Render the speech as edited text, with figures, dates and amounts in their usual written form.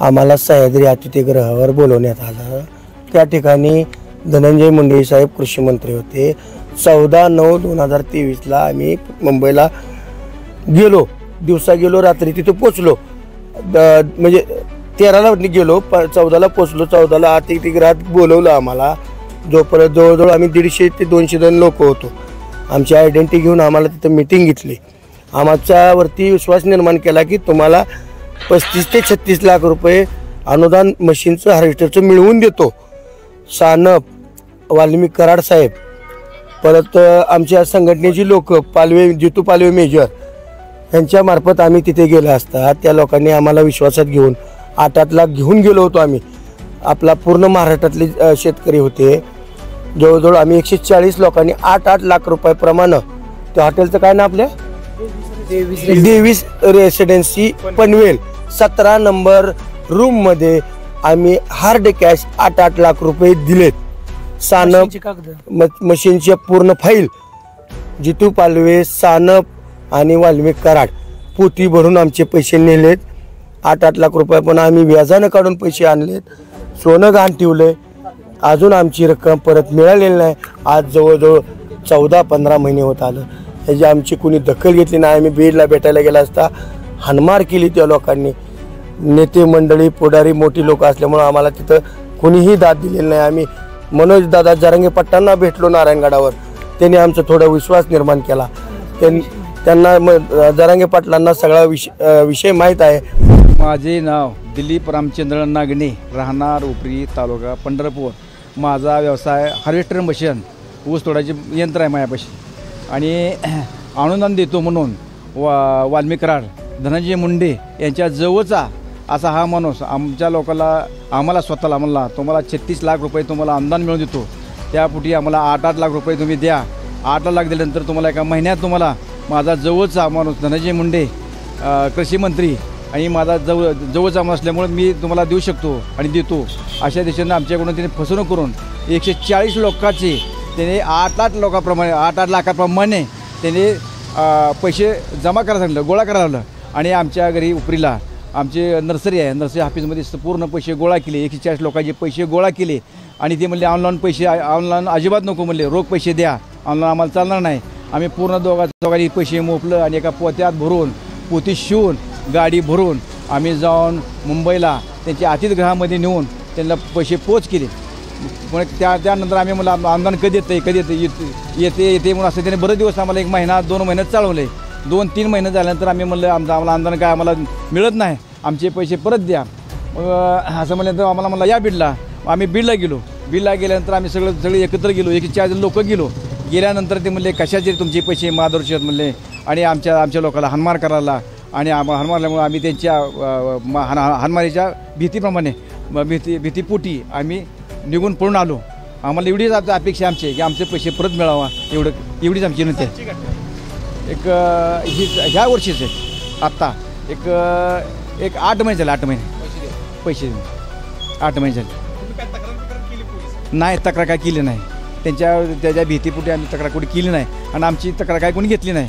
आम्हाला सह्याद्री अतिथीगृहावर बोलवण्यात आलं। त्या ठिकाणी धनंजय मुंडे साहेब कृषी मंत्री होते। 14/9/2023 आम्ही मुंबईला गेलो, दिवसा गेलो, रात्री तिथे पोचलो। म्हणजे 13ला गेलो, 14ला पोचलो। 14ला अतिथीगृहात बोलवलं आम्हाला। जोपर्यंत जवळजवळ आम्ही 150 ते 200 जण लोक होतो। आमची आयडेंटिटी घेऊन आम्हाला तिथं मीटिंग घेतली। आमच्यावरती विश्वास निर्माण केला की तुम्हाला 35 ते 36 लाख रुपये अनुदान मशीनचं हार्वेस्टरचं मिळवून देतो। सानप, वाल्मिक कराड साहेब, परत आमच्या संघटनेची लोक पालवे, जितू पालवे मेजर यांच्या मार्फत आम्ही तिथे गेलो असता त्या लोकांनी आम्हाला विश्वासात घेऊन 8-8 लाख घेऊन गेलो होतो। आम्ही आपला पूर्ण महाराष्ट्रातले शेतकरी होते। जवळजवळ आम्ही 140 लोकांनी 8-8 लाख रुपयाप्रमाणे त्या हॉटेलचं काय ना आपल्या Devi's residency Panvel 17 number room मध्ये आम्ही हार्ड कॅश 8-8 लाख रुपये दिलेत। सानप मशीनची पूर्ण फाईल, जितू पालवे, सानप आणि वाल्मिक कराड पोती भरून आमचे पैसे नेलेत। 8-8 लाख रुपये पण आम्ही व्याजानं काढून पैसे आणलेत, सोनं गहाण ठेवलंय। अजून आमची रक्कम परत मिळालेली नाही। आज जवळजवळ 14-15 महिने होत आलं, ह्याची आमची कोणी दखल घेतली नाही। आम्ही बीडला भेटायला गेला असता हाणमार केली त्या लोकांनी। नेते मंडळी, पुढारी, मोठी लोक असल्यामुळे आम्हाला तिथं कोणीही दाद दिलेली नाही। आम्ही मनोज दादा जरांगे पाटलांना भेटलो नारायणगडावर, त्यांनी आमचा थोडा विश्वास निर्माण केला। त्यांना जरांगे पाटलांना सगळा विषय माहीत आहे। माझे नाव दिलीप रामचंद्र नागणे, राहणार उपरी, तालुका पंढरपूर। माझा व्यवसाय हार्वेस्टर मशीन, ऊस तोडाचे यंत्र आहे माझ्यापाशी। आणि अनुदान देतो म्हणून वाल्मिक कराड, धनंजय मुंडे यांच्या जवळचा असा हा माणूस आमच्या लोकांना, आम्हाला स्वतःला म्हणला तुम्हाला 36 लाख रुपये तुम्हाला अनुदान मिळवून देतो, त्यापुढे आम्हाला 8-8 लाख रुपये तुम्ही द्या। 8 लाख दिल्यानंतर तुम्हाला एका महिन्यात तुम्हाला माझा जवळचा माणूस धनंजय मुंडे कृषी मंत्री आणि माझा जवळचा माणूस असल्यामुळे मी तुम्हाला देऊ शकतो आणि देतो, अशा दिशेनं आमच्याकडून त्यांनी फसवणूक करून 140 लोकांचे त्याने 8-8 लोकांप्रमाणे 8-8 लाखाप्रमाणे त्याने पैसे जमा करायला सांगितलं, गोळा करायला लावलं। आणि आमच्या घरी उपरीला आमचे नर्सरी आहे, नर्सरी ऑफिसमध्ये पूर्ण पैसे गोळा केले। 140 लोकांचे पैसे गोळा केले आणि ते म्हणले ऑनलाईन पैसे, ऑनलाईन अजिबात नको म्हणले, रोख पैसे द्या, ऑनलाईन आम्हाला चालणार नाही। आम्ही पूर्ण दोघांनी पैसे मोपलं आणि एका पोत्यात भरून, पोती शिवून, गाडी भरून आम्ही जाऊन मुंबईला त्यांच्या अतिथीगृहामध्ये नेऊन त्यांना पैसे पोच केले। मग त्यानंतर आम्ही मला अनुदान कधी येते म्हणून असं त्याने बरेच दिवस आम्हाला 1 महिना 2 महिन्यात चालवले। 2-3 महिने झाल्यानंतर आम्ही म्हणलं आम्हाला अनुदान काय आम्हाला मिळत नाही, आमचे पैसे परत द्या। मग असं म्हणल्यानंतर आम्हाला म्हणलं या बीडला। आम्ही बीडला गेलो। बीडला गेल्यानंतर आम्ही सगळे एकत्र गेलो, 140 लोक गेलो। गेल्यानंतर ते म्हणले कशाचे तुमचे पैसे माधुरचे म्हणले, आणि आमच्या लोकांना हाणमार करायला आणि हाणमारल्यामुळे आम्ही त्यांच्या हाणमारीच्या भीतीप्रमाणे भीतीपोटी आम्ही निघून पळून आलो। आम्हाला एवढीच अपेक्षा आमची की आमचे पैसे परत मिळावा, एवढीच आमची विनंती आहे। ह्या वर्षीचे आत्ता एक 8 महिने झाले, 8 महिने पैसे 8 महिने झाले नाही, तक्रार काय केली नाही। त्याच्या भीतीपोटी आम्ही तक्रार कोणी केली नाही आणि आमची तक्रार काय कोणी घेतली नाही।